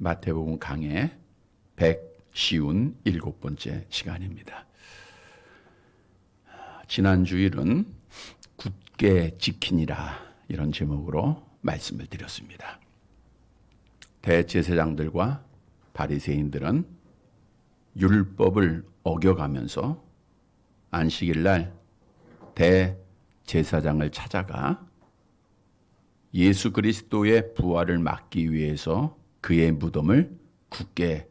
마태복음 강의 157번째 시간입니다. 지난 주일은 굳게 지키니라 이런 제목으로 말씀을 드렸습니다. 대제사장들과 바리새인들은 율법을 어겨가면서 안식일 날 대제사장을 찾아가 예수 그리스도의 부활을 막기 위해서 그의 무덤을 굳게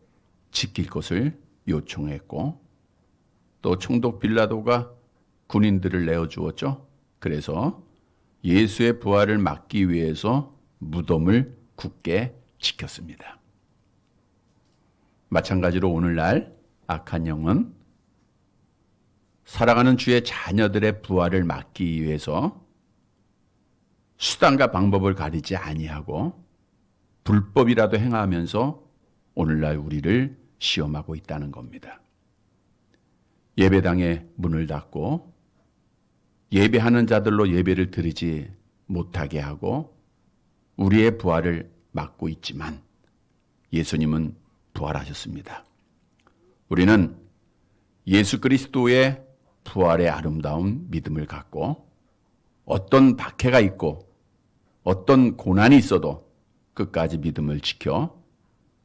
지킬 것을 요청했고, 또 총독 빌라도가 군인들을 내어주었죠. 그래서 예수의 부활을 막기 위해서 무덤을 굳게 지켰습니다. 마찬가지로 오늘날 악한 영은 살아가는 주의 자녀들의 부활을 막기 위해서 수단과 방법을 가리지 아니하고 불법이라도 행하면서 오늘날 우리를 시험하고 있다는 겁니다. 예배당의 문을 닫고 예배하는 자들로 예배를 드리지 못하게 하고 우리의 부활을 막고 있지만 예수님은 부활하셨습니다. 우리는 예수 그리스도의 부활의 아름다운 믿음을 갖고 어떤 박해가 있고 어떤 고난이 있어도 끝까지 믿음을 지켜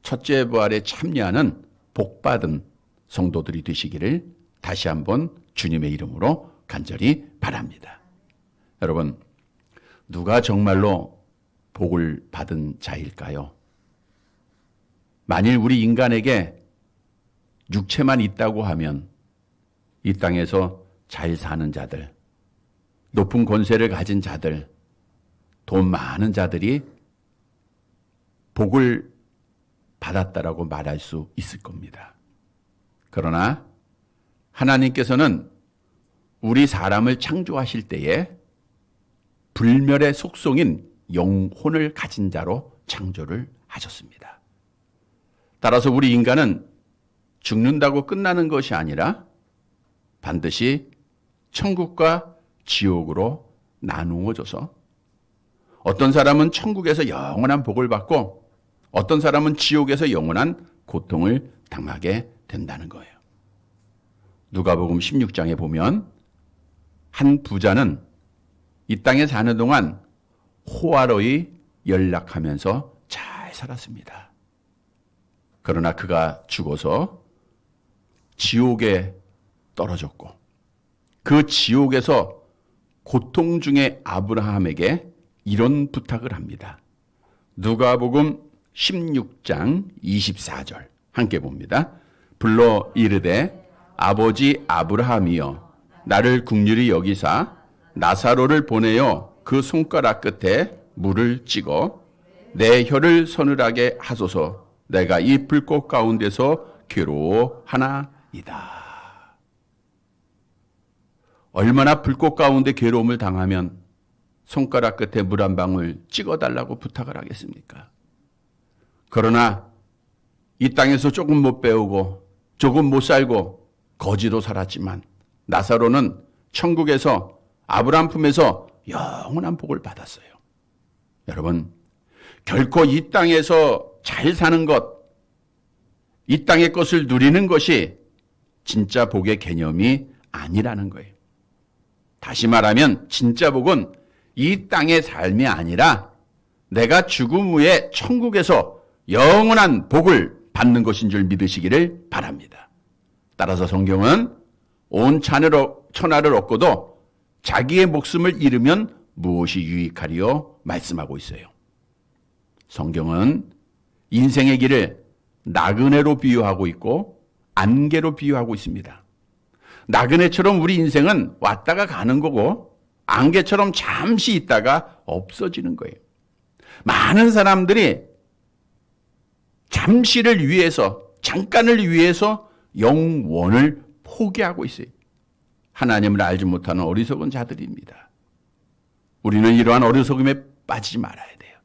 첫째 부활에 참여하는 복받은 성도들이 되시기를 다시 한번 주님의 이름으로 간절히 바랍니다. 여러분, 누가 정말로 복을 받은 자일까요? 만일 우리 인간에게 육체만 있다고 하면 이 땅에서 잘 사는 자들, 높은 권세를 가진 자들, 돈 많은 자들이 복을 받았다라고 말할 수 있을 겁니다. 그러나 하나님께서는 우리 사람을 창조하실 때에 불멸의 속성인 영혼을 가진 자로 창조를 하셨습니다. 따라서 우리 인간은 죽는다고 끝나는 것이 아니라 반드시 천국과 지옥으로 나누어져서 어떤 사람은 천국에서 영원한 복을 받고 어떤 사람은 지옥에서 영원한 고통을 당하게 된다는 거예요. 누가복음 16장에 보면 한 부자는 이 땅에 사는 동안 호화로이 연락하면서 잘 살았습니다. 그러나 그가 죽어서 지옥에 떨어졌고 그 지옥에서 고통 중에 아브라함에게 이런 부탁을 합니다. 누가복음 16장 24절 함께 봅니다. 불러 이르되 아버지 아브라함이여 나를 긍휼히 여기사 나사로를 보내어 그 손가락 끝에 물을 찍어 내 혀를 서늘하게 하소서 내가 이 불꽃 가운데서 괴로워하나이다. 얼마나 불꽃 가운데 괴로움을 당하면 손가락 끝에 물 한 방울 찍어달라고 부탁을 하겠습니까? 그러나 이 땅에서 조금 못 배우고 조금 못 살고 거지로 살았지만 나사로는 천국에서 아브라함 품에서 영원한 복을 받았어요. 여러분, 결코 이 땅에서 잘 사는 것, 이 땅의 것을 누리는 것이 진짜 복의 개념이 아니라는 거예요. 다시 말하면 진짜 복은 이 땅의 삶이 아니라 내가 죽음 후에 천국에서 영원한 복을 받는 것인 줄 믿으시기를 바랍니다. 따라서 성경은 온 천하를 얻고도 자기의 목숨을 잃으면 무엇이 유익하리요? 말씀하고 있어요. 성경은 인생의 길을 나그네로 비유하고 있고 안개로 비유하고 있습니다. 나그네처럼 우리 인생은 왔다가 가는 거고 안개처럼 잠시 있다가 없어지는 거예요. 많은 사람들이 잠시를 위해서, 잠깐을 위해서 영원을 포기하고 있어요. 하나님을 알지 못하는 어리석은 자들입니다. 우리는 이러한 어리석음에 빠지지 말아야 돼요.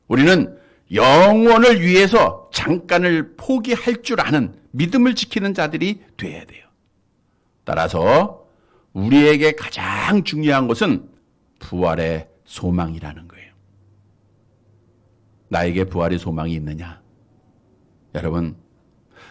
우리는 영원을 위해서 잠깐을 포기할 줄 아는 믿음을 지키는 자들이 돼야 돼요. 따라서 우리에게 가장 중요한 것은 부활의 소망이라는 거예요. 나에게 부활의 소망이 있느냐? 여러분,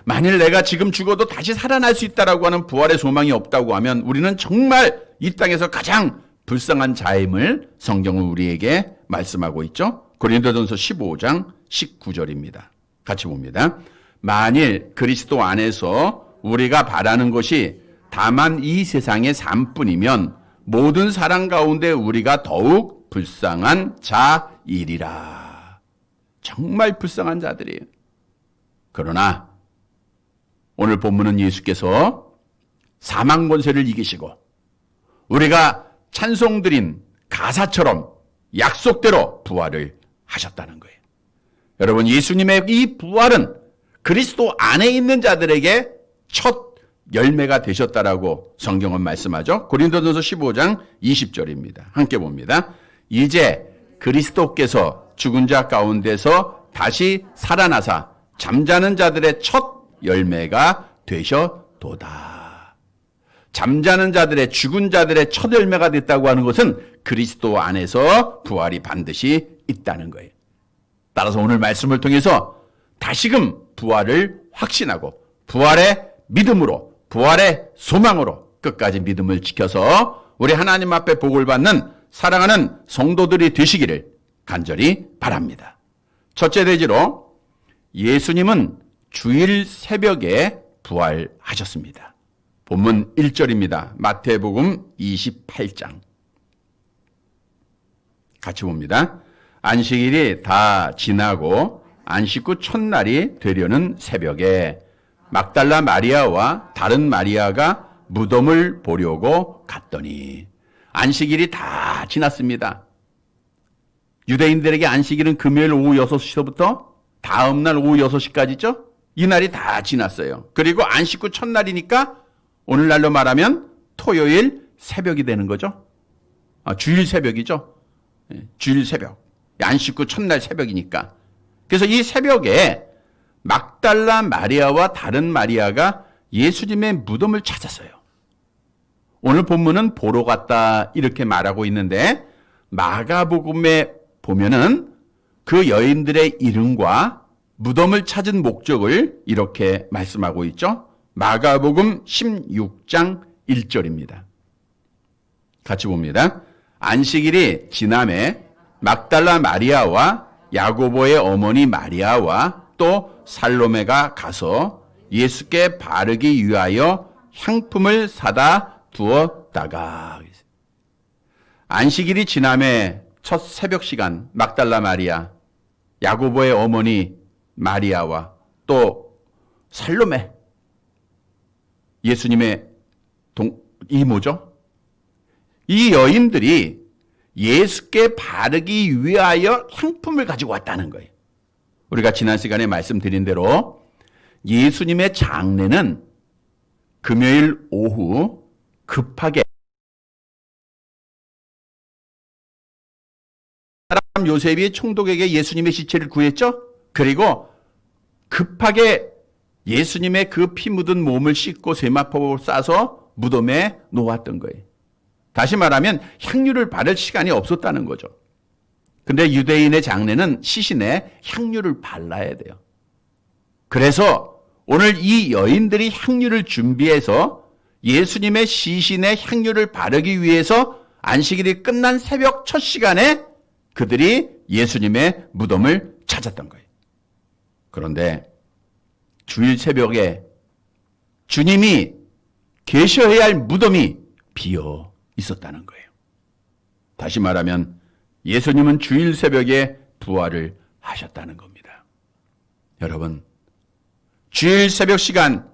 만일 내가 지금 죽어도 다시 살아날 수 있다라고 하는 부활의 소망이 없다고 하면 우리는 정말 이 땅에서 가장 불쌍한 자임을 성경은 우리에게 말씀하고 있죠. 고린도전서 15장 19절입니다. 같이 봅니다. 만일 그리스도 안에서 우리가 바라는 것이 다만 이 세상의 삶뿐이면 모든 사람 가운데 우리가 더욱 불쌍한 자이리라. 정말 불쌍한 자들이에요. 그러나 오늘 본문은 예수께서 사망 권세를 이기시고 우리가 찬송드린 가사처럼 약속대로 부활을 하셨다는 거예요. 여러분, 예수님의 이 부활은 그리스도 안에 있는 자들에게 첫 열매가 되셨다라고 성경은 말씀하죠. 고린도전서 15장 20절입니다. 함께 봅니다. 이제 그리스도께서 죽은 자 가운데서 다시 살아나사 잠자는 자들의 첫 열매가 되셨도다. 잠자는 자들의, 죽은 자들의 첫 열매가 됐다고 하는 것은 그리스도 안에서 부활이 반드시 있다는 거예요. 따라서 오늘 말씀을 통해서 다시금 부활을 확신하고 부활의 믿음으로, 부활의 소망으로 끝까지 믿음을 지켜서 우리 하나님 앞에 복을 받는 사랑하는 성도들이 되시기를 간절히 바랍니다. 첫째 대지로 예수님은 주일 새벽에 부활하셨습니다. 본문 1절입니다. 마태복음 28장. 같이 봅니다. 안식일이 다 지나고 안식 후 첫날이 되려는 새벽에 막달라 마리아와 다른 마리아가 무덤을 보려고 갔더니 안식일이 다 지났습니다. 유대인들에게 안식일은 금요일 오후 6시부터 다음 날 오후 6시까지죠? 이 날이 다 지났어요. 그리고 안식 후 첫날이니까 오늘날로 말하면 토요일 새벽이 되는 거죠. 주일 새벽이죠. 주일 새벽. 안식 후 첫날 새벽이니까. 그래서 이 새벽에 막달라 마리아와 다른 마리아가 예수님의 무덤을 찾았어요. 오늘 본문은 보러 갔다 이렇게 말하고 있는데 마가복음에 보면은 그 여인들의 이름과 무덤을 찾은 목적을 이렇게 말씀하고 있죠. 마가복음 16장 1절입니다. 같이 봅니다. 안식일이 지남에 막달라 마리아와 야고보의 어머니 마리아와 또 살로메가 가서 예수께 바르기 위하여 향품을 사다 두었다가 안식일이 지남에 첫 새벽 시간 막달라 마리아, 야고보의 어머니 마리아와 또 살로메, 예수님의 이모죠. 이 여인들이 예수께 바르기 위하여 향품을 가지고 왔다는 거예요. 우리가 지난 시간에 말씀드린 대로 예수님의 장례는 금요일 오후 급하게 사람 요셉이 총독에게 예수님의 시체를 구했죠. 그리고 급하게 예수님의 그 피 묻은 몸을 씻고 세마포로 싸서 무덤에 놓았던 거예요. 다시 말하면 향유를 바를 시간이 없었다는 거죠. 근데 유대인의 장례는 시신에 향유를 발라야 돼요. 그래서 오늘 이 여인들이 향유를 준비해서 예수님의 시신에 향유를 바르기 위해서 안식일이 끝난 새벽 첫 시간에 그들이 예수님의 무덤을 찾았던 거예요. 그런데 주일 새벽에 주님이 계셔야 할 무덤이 비어 있었다는 거예요. 다시 말하면 예수님은 주일 새벽에 부활을 하셨다는 겁니다. 여러분, 주일 새벽 시간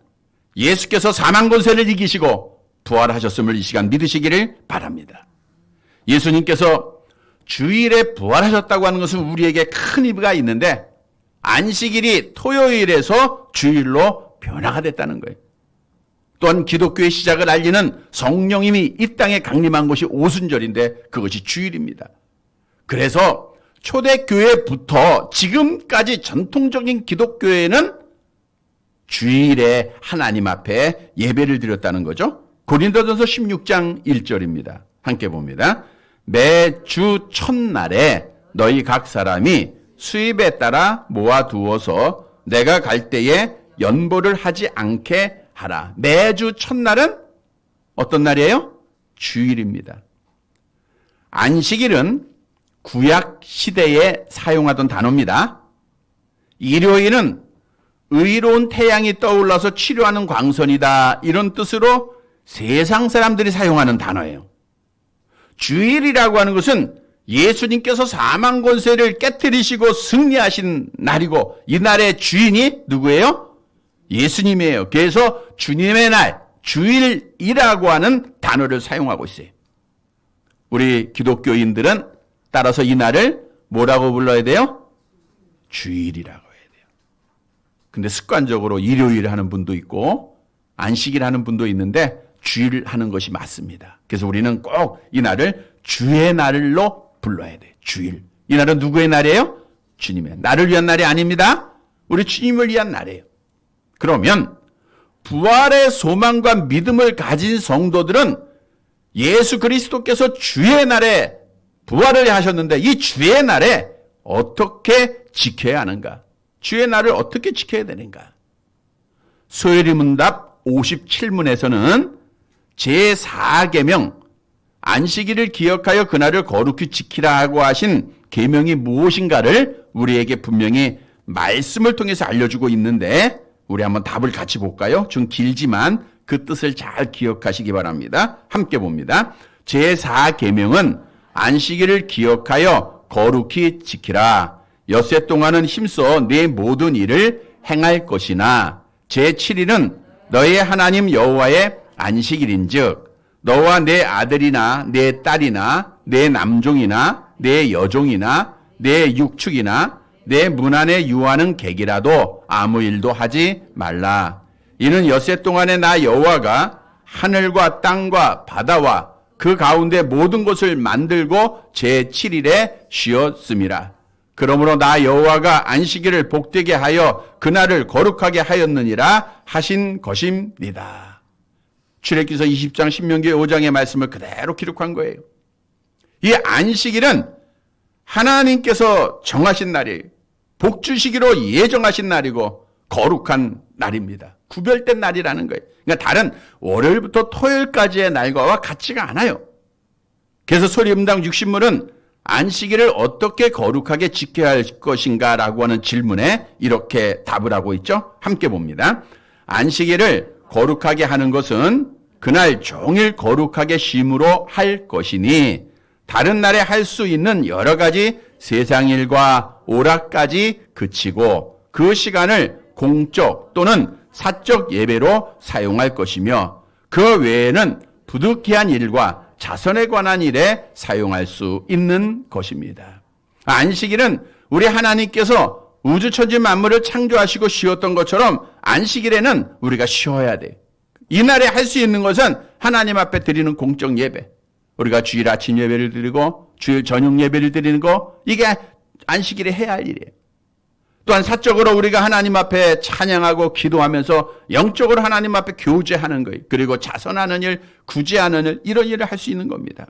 예수께서 사망 권세를 이기시고 부활하셨음을 이 시간 믿으시기를 바랍니다. 예수님께서 주일에 부활하셨다고 하는 것은 우리에게 큰 의미가 있는데 안식일이 토요일에서 주일로 변화가 됐다는 거예요. 또한 기독교의 시작을 알리는 성령님이 이 땅에 강림한 것이 오순절인데 그것이 주일입니다. 그래서 초대교회부터 지금까지 전통적인 기독교회는 주일에 하나님 앞에 예배를 드렸다는 거죠. 고린도전서 16장 1절입니다. 함께 봅니다. 매주 첫날에 너희 각 사람이 수입에 따라 모아두어서 내가 갈 때에 연보를 하지 않게 하라. 매주 첫날은 어떤 날이에요? 주일입니다. 안식일은 구약 시대에 사용하던 단어입니다. 일요일은 의로운 태양이 떠올라서 치료하는 광선이다, 이런 뜻으로 세상 사람들이 사용하는 단어예요. 주일이라고 하는 것은 예수님께서 사망 권세를 깨뜨리시고 승리하신 날이고, 이 날의 주인이 누구예요? 예수님이에요. 그래서 주님의 날, 주일이라고 하는 단어를 사용하고 있어요. 우리 기독교인들은 따라서 이 날을 뭐라고 불러야 돼요? 주일이라고 해야 돼요. 근데 습관적으로 일요일 하는 분도 있고 안식일 하는 분도 있는데 주일 하는 것이 맞습니다. 그래서 우리는 꼭 이 날을 주의 날로 불러야 돼요. 주일. 이 날은 누구의 날이에요? 주님의. 나를 위한 날이 아닙니다. 우리 주님을 위한 날이에요. 그러면 부활의 소망과 믿음을 가진 성도들은 예수 그리스도께서 주의 날에 부활을 하셨는데 이 주의 날에 어떻게 지켜야 하는가? 주의 날을 어떻게 지켜야 되는가? 소요리 문답 57문에서는 제4계명 안식일을 기억하여 그날을 거룩히 지키라 하고 하신 계명이 무엇인가를 우리에게 분명히 말씀을 통해서 알려주고 있는데 우리 한번 답을 같이 볼까요? 좀 길지만 그 뜻을 잘 기억하시기 바랍니다. 함께 봅니다. 제4계명은 안식일을 기억하여 거룩히 지키라. 엿새 동안은 힘써 내 모든 일을 행할 것이나 제7일은 너의 하나님 여호와의 안식일인즉 너와 내 아들이나 내 딸이나 내 남종이나 내 여종이나 내 육축이나 내 문 안에 유하는 객이라도 아무 일도 하지 말라. 이는 엿새 동안에 나 여호와가 하늘과 땅과 바다와 그 가운데 모든 것을 만들고 제7일에 쉬었음이라. 그러므로 나 여호와가 안식일을 복되게 하여 그날을 거룩하게 하였느니라 하신 것입니다. 출애굽기서 20장 신명기 5장의 말씀을 그대로 기록한 거예요. 이 안식일은 하나님께서 정하신 날이에요. 복 주시기로 예정하신 날이고 거룩한 날입니다. 구별된 날이라는 거예요. 그러니까 다른 월요일부터 토요일까지의 날과와 같지가 않아요. 그래서 소리음당 60문은 안식일을 어떻게 거룩하게 지켜야 할 것인가 라고 하는 질문에 이렇게 답을 하고 있죠. 함께 봅니다. 안식일을 거룩하게 하는 것은 그날 종일 거룩하게 쉼으로 할 것이니 다른 날에 할 수 있는 여러 가지 세상 일과 오락까지 그치고 그 시간을 공적 또는 사적 예배로 사용할 것이며 그 외에는 부득이한 일과 자선에 관한 일에 사용할 수 있는 것입니다. 안식일은 우리 하나님께서 우주천지 만물을 창조하시고 쉬었던 것처럼 안식일에는 우리가 쉬어야 돼요. 이날에 할 수 있는 것은 하나님 앞에 드리는 공적 예배. 우리가 주일 아침 예배를 드리고 주일 저녁 예배를 드리는 거, 이게 안식일에 해야 할 일이에요. 또한 사적으로 우리가 하나님 앞에 찬양하고 기도하면서 영적으로 하나님 앞에 교제하는 거예요. 그리고 자선하는 일, 구제하는 일, 이런 일을 할 수 있는 겁니다.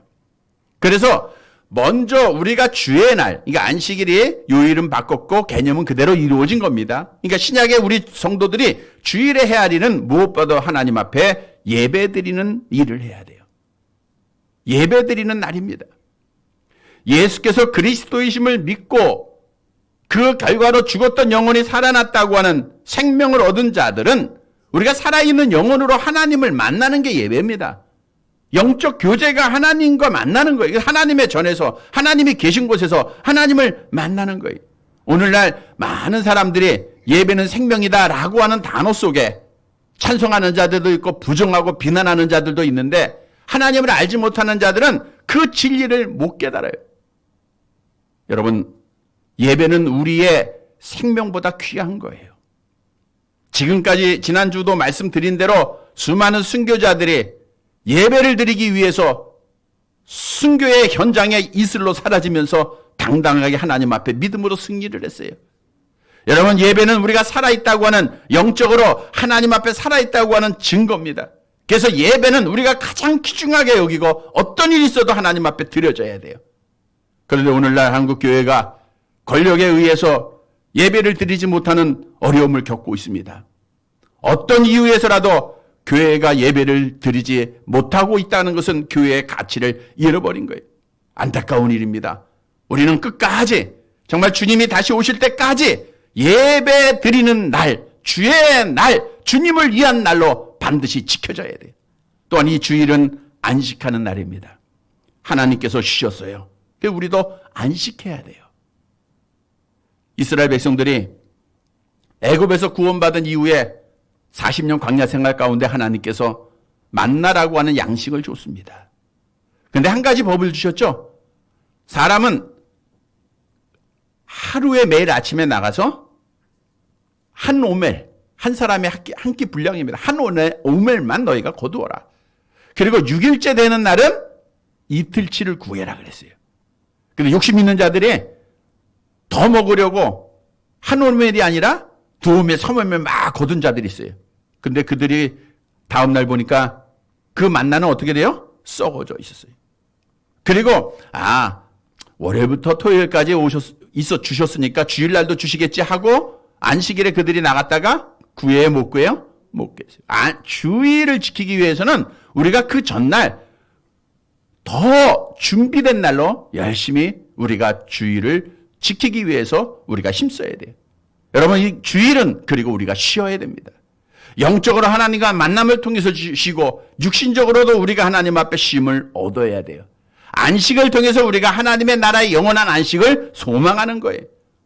그래서 먼저 우리가 주의 날, 그러니까 안식일이 요일은 바꿨고 개념은 그대로 이루어진 겁니다. 그러니까 신약의 우리 성도들이 주일에 해야 할 일은 무엇보다 하나님 앞에 예배드리는 일을 해야 돼요. 예배드리는 날입니다. 예수께서 그리스도이심을 믿고 그 결과로 죽었던 영혼이 살아났다고 하는 생명을 얻은 자들은 우리가 살아있는 영혼으로 하나님을 만나는 게 예배입니다. 영적 교제가 하나님과 만나는 거예요. 하나님의 전에서, 하나님이 계신 곳에서 하나님을 만나는 거예요. 오늘날 많은 사람들이 예배는 생명이다라고 하는 단어 속에 찬송하는 자들도 있고 부정하고 비난하는 자들도 있는데 하나님을 알지 못하는 자들은 그 진리를 못 깨달아요. 여러분, 예배는 우리의 생명보다 귀한 거예요. 지금까지 지난주도 말씀드린 대로 수많은 순교자들이 예배를 드리기 위해서 순교의 현장에 이슬로 사라지면서 당당하게 하나님 앞에 믿음으로 승리를 했어요. 여러분, 예배는 우리가 살아있다고 하는, 영적으로 하나님 앞에 살아있다고 하는 증거입니다. 그래서 예배는 우리가 가장 귀중하게 여기고 어떤 일이 있어도 하나님 앞에 드려져야 돼요. 그런데 오늘날 한국 교회가 권력에 의해서 예배를 드리지 못하는 어려움을 겪고 있습니다. 어떤 이유에서라도 교회가 예배를 드리지 못하고 있다는 것은 교회의 가치를 잃어버린 거예요. 안타까운 일입니다. 우리는 끝까지 정말 주님이 다시 오실 때까지 예배 드리는 날, 주의 날, 주님을 위한 날로 반드시 지켜져야 돼요. 또한 이 주일은 안식하는 날입니다. 하나님께서 주셨어요. 그래서 우리도 안식해야 돼요. 이스라엘 백성들이 애굽에서 구원받은 이후에 40년 광야 생활 가운데 하나님께서 만나라고 하는 양식을 줬습니다. 그런데 한 가지 법을 주셨죠. 사람은 하루에 매일 아침에 나가서 한 오멜, 한 사람의 한 끼 분량입니다. 한 오멜만 너희가 거두어라. 그리고 6일째 되는 날은 이틀치를 구해라 그랬어요. 근데 욕심 있는 자들이 더 먹으려고 한 오멜이 아니라 두 오멜, 3오멜 막 거둔 자들이 있어요. 근데 그들이 다음날 보니까 그 만나는 어떻게 돼요? 썩어져 있었어요. 그리고 월요일부터 토요일까지 주셨으니까 주일날도 주시겠지 하고 안식일에 그들이 나갔다가 구해요, 못 구해요? 못 구해요. 주일을 지키기 위해서는 우리가 그 전날 더 준비된 날로 열심히 우리가 주일을 지키기 위해서 우리가 힘써야 돼요. 여러분, 이 주일은 그리고 우리가 쉬어야 됩니다. 영적으로 하나님과 만남을 통해서 쉬고 육신적으로도 우리가 하나님 앞에 쉼을 얻어야 돼요. 안식을 통해서 우리가 하나님의 나라의 영원한 안식을 소망하는 거예요.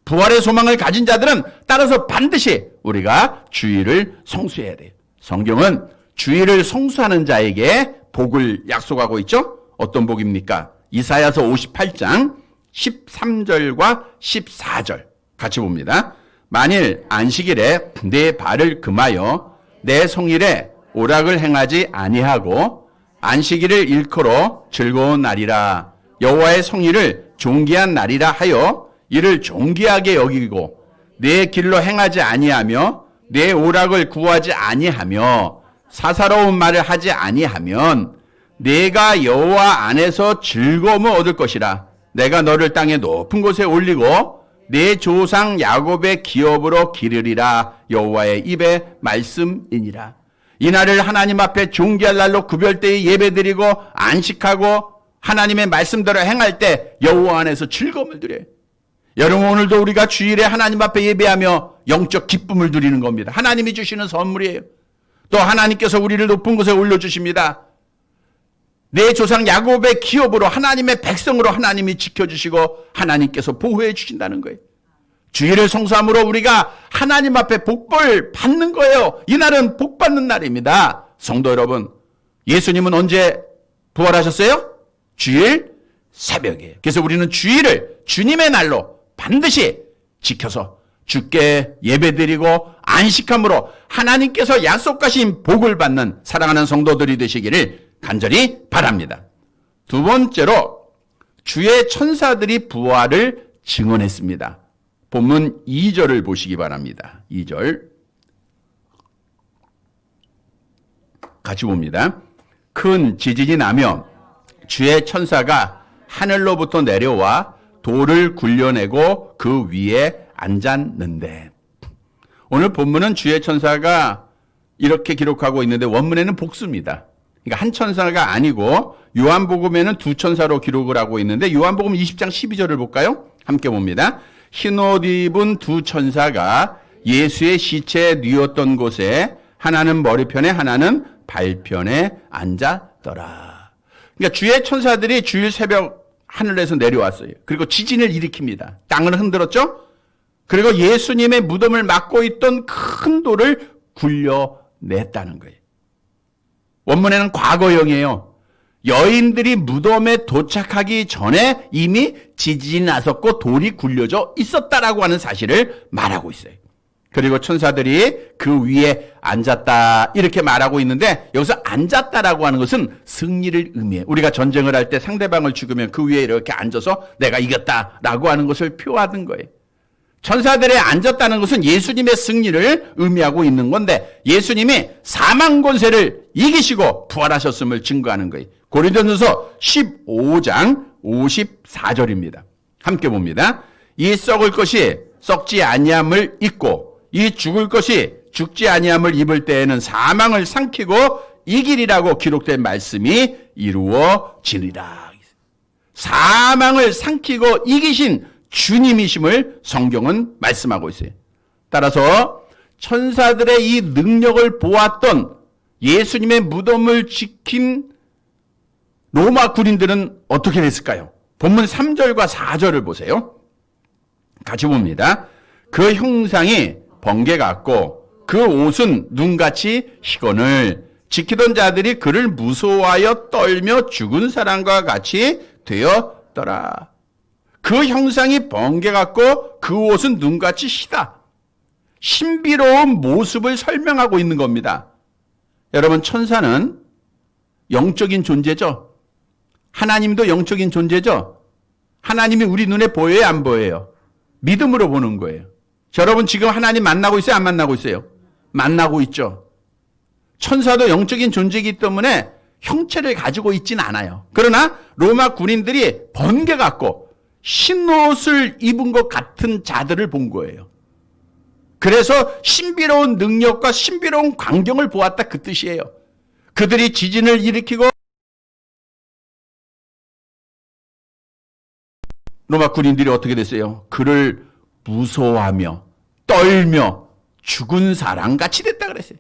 부활의 소망을 가진 자들은 따라서 반드시 우리가 주일을 성수해야 돼요. 성경은 주일을 성수하는 자에게 복을 약속하고 있죠. 어떤 복입니까? 이사야서 58장 13절과 14절 같이 봅니다. 만일 안식일에 내 발을 금하여 내 성일에 오락을 행하지 아니하고 안식일을 일컬어 즐거운 날이라 여호와의 성일을 존귀한 날이라 하여 이를 존귀하게 여기고 내 길로 행하지 아니하며 내 오락을 구하지 아니하며 사사로운 말을 하지 아니하면 내가 여호와 안에서 즐거움을 얻을 것이라. 내가 너를 땅의 높은 곳에 올리고 내 조상 야곱의 기업으로 기르리라. 여호와의 입의 말씀이니라. 이 날을 하나님 앞에 존귀할 날로 구별되이 예배드리고 안식하고 하나님의 말씀대로 행할 때 여호와 안에서 즐거움을 드려요. 여러분, 오늘도 우리가 주일에 하나님 앞에 예배하며 영적 기쁨을 누리는 겁니다. 하나님이 주시는 선물이에요. 또 하나님께서 우리를 높은 곳에 올려주십니다. 내 조상 야곱의 기업으로 하나님의 백성으로 하나님이 지켜주시고 하나님께서 보호해 주신다는 거예요. 주일을 성수함으로 우리가 하나님 앞에 복을 받는 거예요. 이날은 복 받는 날입니다. 성도 여러분, 예수님은 언제 부활하셨어요? 주일 새벽에. 그래서 우리는 주일을 주님의 날로 반드시 지켜서 주께 예배드리고 안식함으로 하나님께서 약속하신 복을 받는 사랑하는 성도들이 되시기를 간절히 바랍니다. 두 번째로 주의 천사들이 부활을 증언했습니다. 본문 2절을 보시기 바랍니다. 2절 같이 봅니다. 큰 지진이 나며 주의 천사가 하늘로부터 내려와 돌을 굴려내고 그 위에 앉았는데, 오늘 본문은 주의 천사가 이렇게 기록하고 있는데 원문에는 복수입니다. 그러니까 한 천사가 아니고 요한복음에는 두 천사로 기록을 하고 있는데 요한복음 20장 12절을 볼까요? 함께 봅니다. 흰옷 입은 두 천사가 예수의 시체에 뉘었던 곳에 하나는 머리편에 하나는 발편에 앉았더라. 그러니까 주의 천사들이 주일 새벽 하늘에서 내려왔어요. 그리고 지진을 일으킵니다. 땅을 흔들었죠? 그리고 예수님의 무덤을 막고 있던 큰 돌을 굴려냈다는 거예요. 원문에는 과거형이에요. 여인들이 무덤에 도착하기 전에 이미 지진이 났었고 돌이 굴려져 있었다라고 하는 사실을 말하고 있어요. 그리고 천사들이 그 위에 앉았다 이렇게 말하고 있는데, 여기서 앉았다라고 하는 것은 승리를 의미해요. 우리가 전쟁을 할 때 상대방을 죽으면 그 위에 이렇게 앉아서 내가 이겼다라고 하는 것을 표하는 거예요. 천사들이 앉았다는 것은 예수님의 승리를 의미하고 있는 건데, 예수님이 사망 권세를 이기시고 부활하셨음을 증거하는 거예요. 고린도전서 15장 54절입니다. 함께 봅니다. 이 썩을 것이 썩지 아니함을 입고 이 죽을 것이 죽지 아니함을 입을 때에는 사망을 삼키고 이기리라고 기록된 말씀이 이루어지리라. 사망을 삼키고 이기신 주님이심을 성경은 말씀하고 있어요. 따라서 천사들의 이 능력을 보았던 예수님의 무덤을 지킨 로마 군인들은 어떻게 됐을까요? 본문 3절과 4절을 보세요. 같이 봅니다. 그 형상이 번개 같고 그 옷은 눈같이 희건을 지키던 자들이 그를 무서워하여 떨며 죽은 사람과 같이 되었더라. 그 형상이 번개 같고 그 옷은 눈같이 희다. 신비로운 모습을 설명하고 있는 겁니다. 여러분, 천사는 영적인 존재죠. 하나님도 영적인 존재죠. 하나님이 우리 눈에 보여요, 안 보여요? 믿음으로 보는 거예요. 여러분, 지금 하나님 만나고 있어요, 안 만나고 있어요? 만나고 있죠. 천사도 영적인 존재이기 때문에 형체를 가지고 있진 않아요. 그러나 로마 군인들이 번개 같고 흰옷을 입은 것 같은 자들을 본 거예요. 그래서 신비로운 능력과 신비로운 광경을 보았다, 그 뜻이에요. 그들이 지진을 일으키고 로마 군인들이 어떻게 됐어요? 그를 무서워하며 떨며 죽은 사람같이 됐다 그랬어요.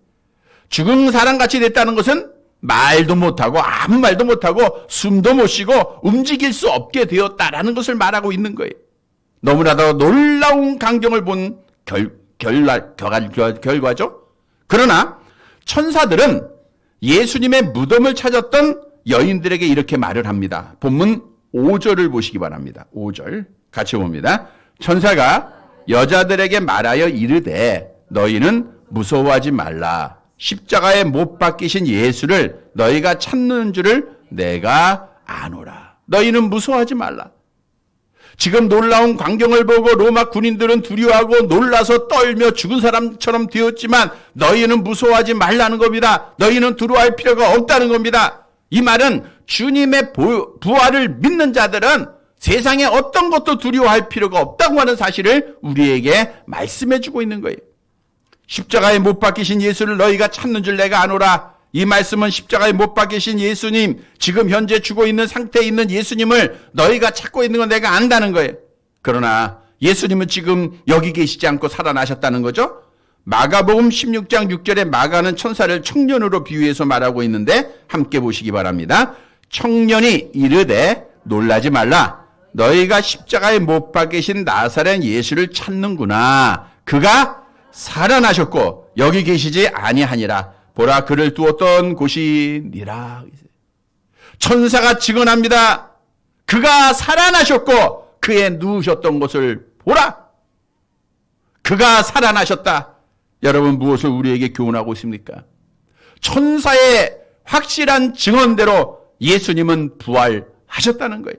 죽은 사람같이 됐다는 것은 말도 못하고 아무 말도 못하고 숨도 못 쉬고 움직일 수 없게 되었다라는 것을 말하고 있는 거예요. 너무나도 놀라운 광경을 본 결과죠. 그러나 천사들은 예수님의 무덤을 찾았던 여인들에게 이렇게 말을 합니다. 본문 5절을 보시기 바랍니다. 5절 같이 봅니다. 천사가 여자들에게 말하여 이르되 너희는 무서워하지 말라. 십자가에 못 박히신 예수를 너희가 찾는 줄을 내가 아노라. 너희는 무서워하지 말라. 지금 놀라운 광경을 보고 로마 군인들은 두려워하고 놀라서 떨며 죽은 사람처럼 되었지만 너희는 무서워하지 말라는 겁니다. 너희는 두려워할 필요가 없다는 겁니다. 이 말은 주님의 부활을 믿는 자들은 세상에 어떤 것도 두려워할 필요가 없다고 하는 사실을 우리에게 말씀해 주고 있는 거예요. 십자가에 못 박히신 예수를 너희가 찾는 줄 내가 아노라. 이 말씀은 십자가에 못 박히신 예수님, 지금 현재 죽어 있는 상태에 있는 예수님을 너희가 찾고 있는 건 내가 안다는 거예요. 그러나 예수님은 지금 여기 계시지 않고 살아나셨다는 거죠. 마가복음 16장 6절에 마가는 천사를 청년으로 비유해서 말하고 있는데 함께 보시기 바랍니다. 청년이 이르되 놀라지 말라. 너희가 십자가에 못 박히신 나사렛 예수를 찾는구나. 그가 살아나셨고 여기 계시지 아니하니라. 보라, 그를 두었던 곳이니라. 천사가 증언합니다. 그가 살아나셨고 그의 누우셨던 곳을 보라. 그가 살아나셨다. 여러분, 무엇을 우리에게 교훈하고 있습니까? 천사의 확실한 증언대로 예수님은 부활하셨다는 거예요.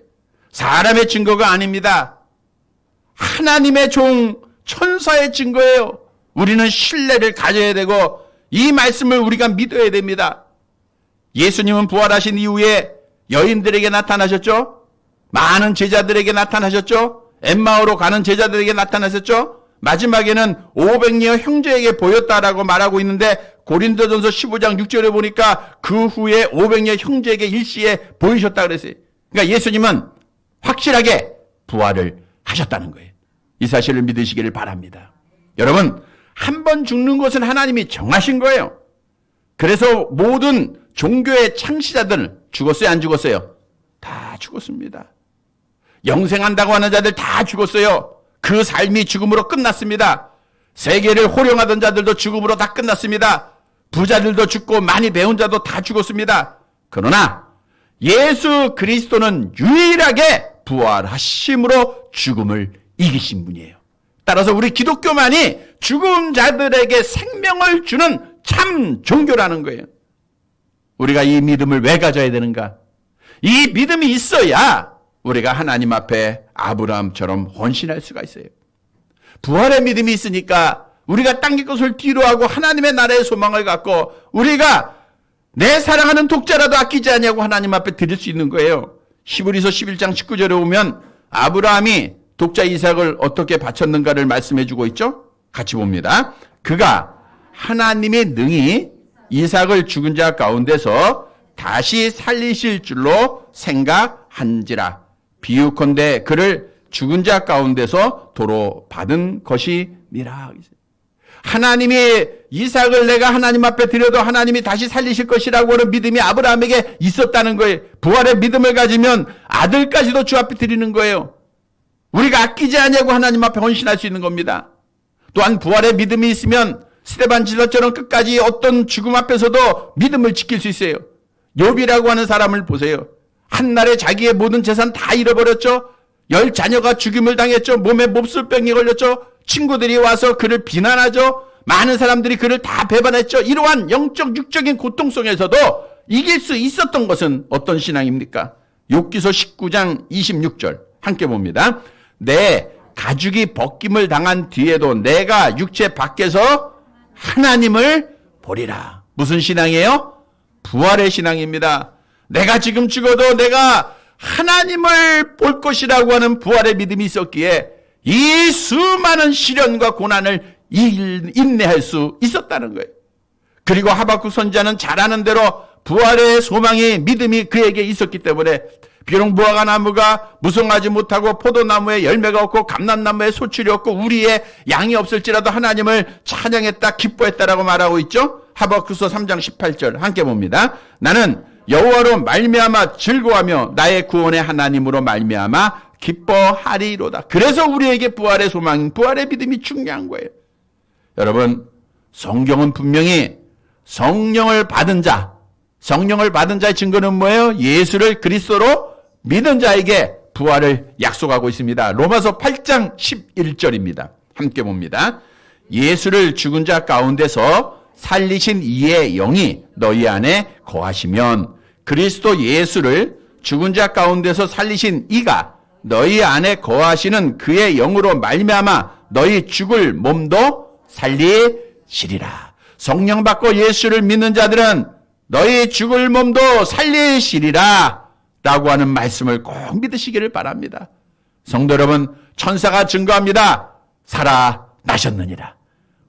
사람의 증거가 아닙니다. 하나님의 종, 천사의 증거예요. 우리는 신뢰를 가져야 되고 이 말씀을 우리가 믿어야 됩니다. 예수님은 부활하신 이후에 여인들에게 나타나셨죠? 많은 제자들에게 나타나셨죠? 엠마오로 가는 제자들에게 나타나셨죠? 마지막에는 500여 형제에게 보였다라고 말하고 있는데 고린도전서 15장 6절에 보니까 그 후에 500여 형제에게 일시에 보이셨다 그랬어요. 그러니까 예수님은 확실하게 부활을 하셨다는 거예요. 이 사실을 믿으시기를 바랍니다. 여러분, 한 번 죽는 것은 하나님이 정하신 거예요. 그래서 모든 종교의 창시자들 죽었어요, 안 죽었어요? 다 죽었습니다. 영생한다고 하는 자들 다 죽었어요. 그 삶이 죽음으로 끝났습니다. 세계를 호령하던 자들도 죽음으로 다 끝났습니다. 부자들도 죽고 많이 배운 자도 다 죽었습니다. 그러나 예수 그리스도는 유일하게 부활하심으로 죽음을 이기신 분이에요. 따라서 우리 기독교만이 죽은 자들에게 생명을 주는 참 종교라는 거예요. 우리가 이 믿음을 왜 가져야 되는가? 이 믿음이 있어야 우리가 하나님 앞에 아브라함처럼 헌신할 수가 있어요. 부활의 믿음이 있으니까 우리가 땅의 것을 뒤로하고 하나님의 나라의 소망을 갖고 우리가 내 사랑하는 독자라도 아끼지 아니하고 하나님 앞에 드릴 수 있는 거예요. 히브리서 11장 19절에 보면 아브라함이 독자 이삭을 어떻게 바쳤는가를 말씀해 주고 있죠? 같이 봅니다. 그가 하나님이 능히 이삭을 죽은 자 가운데서 다시 살리실 줄로 생각한지라. 비유컨대 그를 죽은 자 가운데서 도로 받은 것이니라. 하나님이 이삭을 내가 하나님 앞에 드려도 하나님이 다시 살리실 것이라고 하는 믿음이 아브라함에게 있었다는 거예요. 부활의 믿음을 가지면 아들까지도 주 앞에 드리는 거예요. 우리가 아끼지 않냐고 하나님 앞에 헌신할 수 있는 겁니다. 또한 부활의 믿음이 있으면 스데반 지도처럼 끝까지 어떤 죽음 앞에서도 믿음을 지킬 수 있어요. 욥이라고 하는 사람을 보세요. 한날에 자기의 모든 재산 다 잃어버렸죠. 10 자녀가 죽임을 당했죠. 몸에 몹쓸병이 걸렸죠. 친구들이 와서 그를 비난하죠. 많은 사람들이 그를 다 배반했죠. 이러한 영적 육적인 고통 속에서도 이길 수 있었던 것은 어떤 신앙입니까? 욥기서 19장 26절 함께 봅니다. 내 가죽이 벗김을 당한 뒤에도 내가 육체 밖에서 하나님을 보리라. 무슨 신앙이에요? 부활의 신앙입니다. 내가 지금 죽어도 내가 하나님을 볼 것이라고 하는 부활의 믿음이 있었기에 이 수많은 시련과 고난을 인내할 수 있었다는 거예요. 그리고 하박국 선지자는 잘 아는 대로 부활의 소망이 믿음이 그에게 있었기 때문에 비록 무화과 나무가 무성하지 못하고 포도나무에 열매가 없고 감람나무에 소출이 없고 우리의 양이 없을지라도 하나님을 찬양했다 기뻐했다라고 말하고 있죠. 하박국서 3장 18절 함께 봅니다. 나는 여호와로 말미암아 즐거워하며 나의 구원의 하나님으로 말미암아 기뻐하리로다. 그래서 우리에게 부활의 소망, 부활의 믿음이 중요한 거예요. 여러분, 성경은 분명히 성령을 받은 자의 증거는 뭐예요? 예수를 그리스도로 믿은 자에게 부활을 약속하고 있습니다. 로마서 8장 11절입니다. 함께 봅니다. 예수를 죽은 자 가운데서 살리신 이의 영이 너희 안에 거하시면 그리스도 예수를 죽은 자 가운데서 살리신 이가 너희 안에 거하시는 그의 영으로 말미암아 너희 죽을 몸도 살리시리라. 성령 받고 예수를 믿는 자들은 너희 죽을 몸도 살리시리라 라고 하는 말씀을 꼭 믿으시기를 바랍니다. 성도 여러분, 천사가 증거합니다. 살아나셨느니라.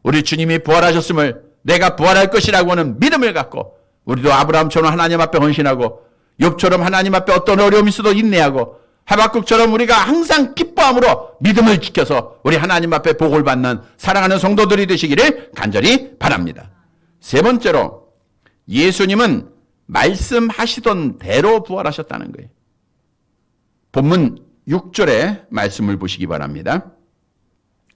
우리 주님이 부활하셨음을 내가 부활할 것이라고 하는 믿음을 갖고 우리도 아브라함처럼 하나님 앞에 헌신하고 욥처럼 하나님 앞에 어떤 어려움이 있어도 인내하고 하박국처럼 우리가 항상 기뻐함으로 믿음을 지켜서 우리 하나님 앞에 복을 받는 사랑하는 성도들이 되시기를 간절히 바랍니다. 세 번째로 예수님은 말씀하시던 대로 부활하셨다는 거예요. 본문 6절의 말씀을 보시기 바랍니다.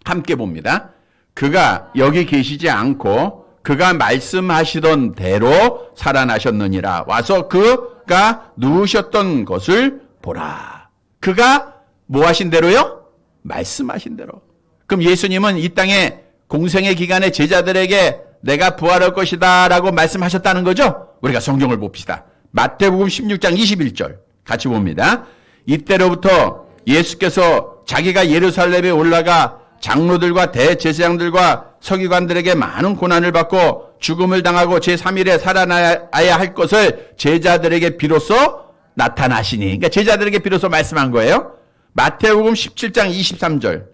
함께 봅니다. 그가 여기 계시지 않고 그가 말씀하시던 대로 살아나셨느니라. 와서 그가 누우셨던 것을 보라. 그가 뭐 하신 대로요? 말씀하신 대로. 그럼 예수님은 이 땅에 공생의 기간에 제자들에게 내가 부활할 것이다 라고 말씀하셨다는 거죠? 우리가 성경을 봅시다. 마태복음 16장 21절 같이 봅니다. 이때로부터 예수께서 자기가 예루살렘에 올라가 장로들과 대제사장들과 서기관들에게 많은 고난을 받고 죽음을 당하고 제3일에 살아나야 할 것을 제자들에게 비로소 나타나시니. 그러니까 제자들에게 비로소 말씀한 거예요. 마태복음 17장 23절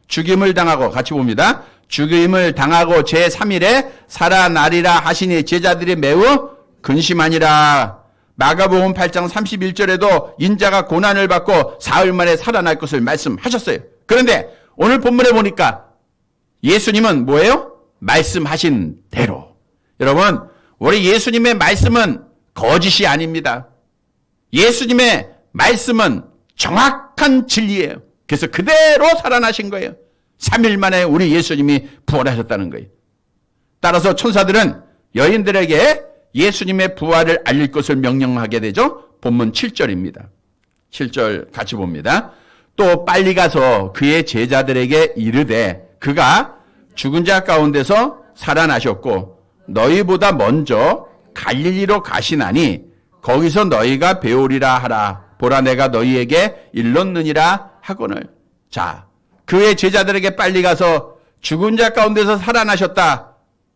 죽임을 당하고 같이 봅니다. 죽임을 당하고 제3일에 살아나리라 하시니 제자들이 매우 근심하니라. 마가복음 8장 31절에도 인자가 고난을 받고 사흘 만에 살아날 것을 말씀하셨어요. 그런데 오늘 본문에 보니까 예수님은 뭐예요? 말씀하신 대로. 여러분, 우리 예수님의 말씀은 거짓이 아닙니다. 예수님의 말씀은 정확한 진리예요. 그래서 그대로 살아나신 거예요. 3일 만에 우리 예수님이 부활하셨다는 거예요. 따라서 천사들은 여인들에게 예수님의 부활을 알릴 것을 명령하게 되죠. 본문 7절입니다. 7절 같이 봅니다. 또 빨리 가서 그의 제자들에게 이르되 그가 죽은 자 가운데서 살아나셨고 너희보다 먼저 갈릴리로 가시나니 거기서 너희가 배우리라 하라. 보라 내가 너희에게 일렀느니라 하거늘. 자, 그의 제자들에게 빨리 가서 죽은 자 가운데서 살아나셨다.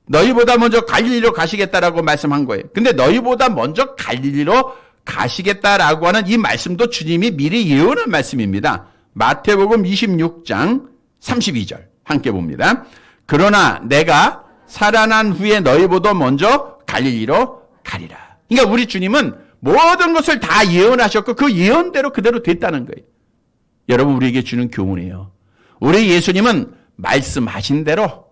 너희보다 먼저 갈릴리로 가시겠다라고 말씀한 거예요. 근데 너희보다 먼저 갈릴리로 가시겠다라고 하는 이 말씀도 주님이 미리 예언한 말씀입니다. 마태복음 26장 32절 함께 봅니다. 그러나 내가 살아난 후에 너희보다 먼저 갈릴리로 가리라. 그러니까 우리 주님은 모든 것을 다 예언하셨고 그 예언대로 그대로 됐다는 거예요. 여러분, 우리에게 주는 교훈이에요. 우리 예수님은 말씀하신 대로,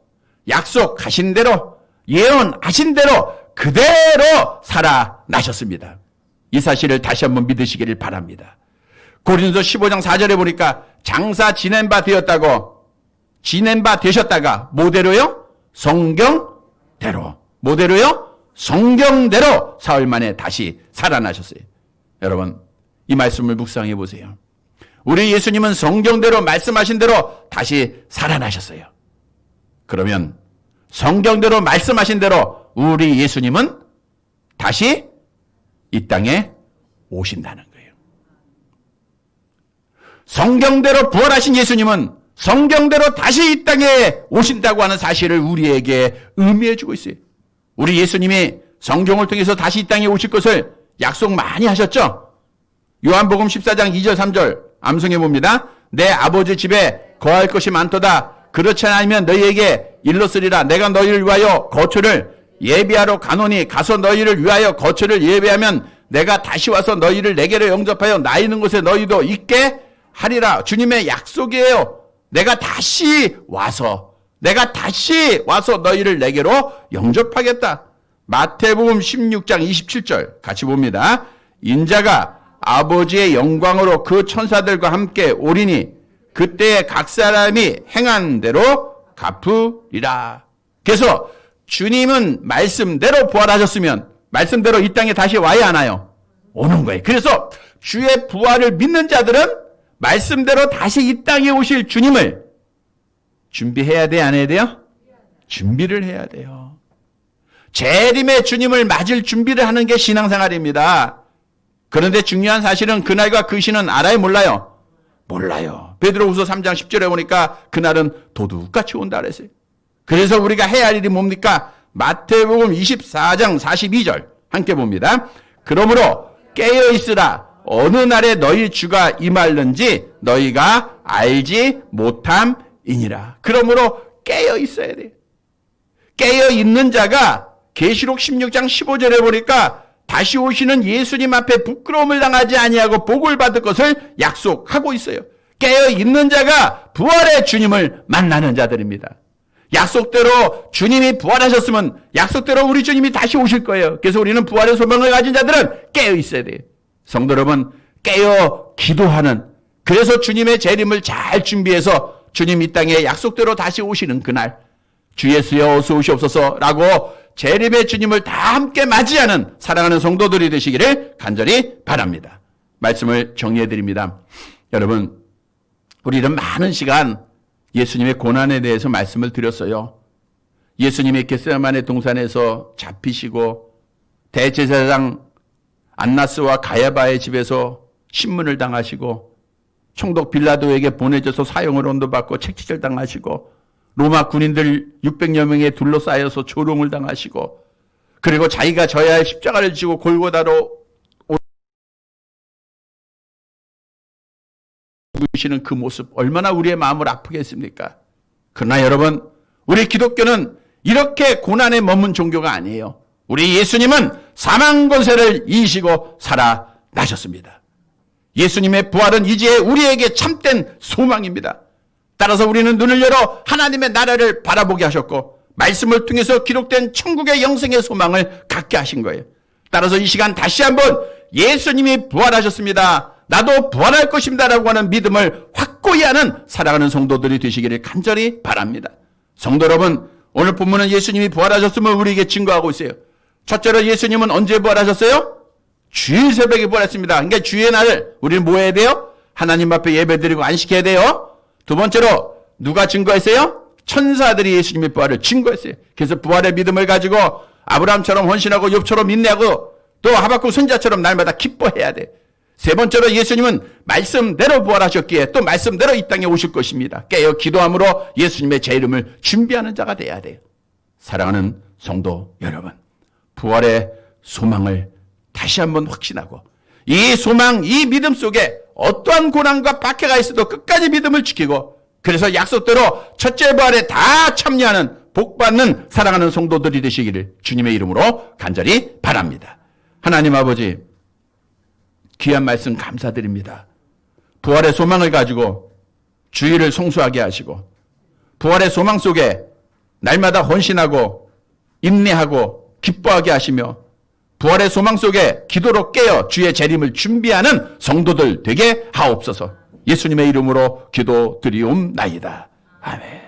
약속하신 대로, 예언하신 대로 그대로 살아나셨습니다. 이 사실을 다시 한번 믿으시기를 바랍니다. 고린도서 15장 4절에 보니까 장사 지낸 바 되셨다가 뭐대로요? 성경대로. 뭐대로요? 성경대로 사흘 만에 다시 살아나셨어요. 여러분, 이 말씀을 묵상해 보세요. 우리 예수님은 성경대로 말씀하신 대로 다시 살아나셨어요. 그러면 성경대로 말씀하신 대로 우리 예수님은 다시 이 땅에 오신다는 거예요. 성경대로 부활하신 예수님은 성경대로 다시 이 땅에 오신다고 하는 사실을 우리에게 의미해 주고 있어요. 우리 예수님이 성경을 통해서 다시 이 땅에 오실 것을 약속 많이 하셨죠? 요한복음 14장 2절 3절 암송해 봅니다. 내 아버지 집에 거할 것이 많도다. 그렇지 않으면 너희에게 일렀으리라. 내가 너희를 위하여 거처를 예비하러 가노니 가서 너희를 위하여 거처를 예비하면 내가 다시 와서 너희를 내게로 영접하여 나 있는 곳에 너희도 있게 하리라. 주님의 약속이에요. 내가 다시 와서 너희를 내게로 영접하겠다. 마태복음 16장 27절 같이 봅니다. 인자가 아버지의 영광으로 그 천사들과 함께 오리니 그때에 각 사람이 행한 대로 갚으리라. 그래서 주님은 말씀대로 부활하셨으면 말씀대로 이 땅에 다시 와야 하나요? 오는 거예요. 그래서 주의 부활을 믿는 자들은 말씀대로 다시 이 땅에 오실 주님을 준비해야 돼, 안 해야 돼요? 준비를 해야 돼요. 재림의 주님을 맞을 준비를 하는 게 신앙생활입니다. 그런데 중요한 사실은 그날과 그 시는 알아요, 몰라요? 몰라요. 베드로후서 3장 10절에 보니까 그날은 도둑같이 온다 그랬어요. 그래서 우리가 해야 할 일이 뭡니까? 마태복음 24장 42절 함께 봅니다. 그러므로 깨어 있으라. 어느 날에 너희 주가 임할는지 너희가 알지 못함이니라. 그러므로 깨어 있어야 돼요. 깨어 있는 자가 계시록 16장 15절에 보니까 다시 오시는 예수님 앞에 부끄러움을 당하지 아니하고 복을 받을 것을 약속하고 있어요. 깨어 있는 자가 부활의 주님을 만나는 자들입니다. 약속대로 주님이 부활하셨으면 약속대로 우리 주님이 다시 오실 거예요. 그래서 우리는 부활의 소망을 가진 자들은 깨어 있어야 돼요. 성도 여러분, 깨어 기도하는, 그래서 주님의 재림을 잘 준비해서 주님 이 땅에 약속대로 다시 오시는 그날, 주 예수여 어서 오시옵소서라고 재림의 주님을 다 함께 맞이하는 사랑하는 성도들이 되시기를 간절히 바랍니다. 말씀을 정리해 드립니다. 여러분, 우리는 많은 시간 예수님의 고난에 대해서 말씀을 드렸어요. 예수님이 겟세마네 동산에서 잡히시고 대제사장 안나스와 가야바의 집에서 신문을 당하시고 총독 빌라도에게 보내져서 사형을 언도받고 채찍질 당하시고 로마 군인들 600여 명에 둘러싸여서 조롱을 당하시고 그리고 자기가 져야 할 십자가를 지고 골고다로 오시는 그 모습 얼마나 우리의 마음을 아프게 했습니까? 그러나 여러분, 우리 기독교는 이렇게 고난에 머문 종교가 아니에요. 우리 예수님은 사망 권세를 이기시고 살아나셨습니다. 예수님의 부활은 이제 우리에게 참된 소망입니다. 따라서 우리는 눈을 열어 하나님의 나라를 바라보게 하셨고 말씀을 통해서 기록된 천국의 영생의 소망을 갖게 하신 거예요. 따라서 이 시간 다시 한번 예수님이 부활하셨습니다. 나도 부활할 것입니다 라고 하는 믿음을 확고히 하는 사랑하는 성도들이 되시기를 간절히 바랍니다. 성도 여러분, 오늘 본문은 예수님이 부활하셨음을 우리에게 증거하고 있어요. 첫째로 예수님은 언제 부활하셨어요? 주일 새벽에 부활했습니다. 그러니까 주의 날을 우리는 뭐 해야 돼요? 하나님 앞에 예배드리고 안식해야 돼요. 두 번째로 누가 증거했어요? 천사들이 예수님의 부활을 증거했어요. 그래서 부활의 믿음을 가지고 아브라함처럼 헌신하고 욥처럼 인내하고 또 하박국 선지자처럼 날마다 기뻐해야 돼. 세 번째로 예수님은 말씀대로 부활하셨기에 또 말씀대로 이 땅에 오실 것입니다. 깨어 기도함으로 예수님의 재림을 준비하는 자가 돼야 돼요. 사랑하는 성도 여러분, 부활의 소망을 다시 한번 확신하고 이 소망, 이 믿음 속에 어떠한 고난과 박해가 있어도 끝까지 믿음을 지키고 그래서 약속대로 첫째 부활에 다 참여하는 복받는 사랑하는 성도들이 되시기를 주님의 이름으로 간절히 바랍니다. 하나님 아버지, 귀한 말씀 감사드립니다. 부활의 소망을 가지고 주의를 송수하게 하시고 부활의 소망 속에 날마다 헌신하고 인내하고 기뻐하게 하시며 부활의 소망 속에 기도로 깨어 주의 재림을 준비하는 성도들 되게 하옵소서. 예수님의 이름으로 기도드리옵나이다. 아멘.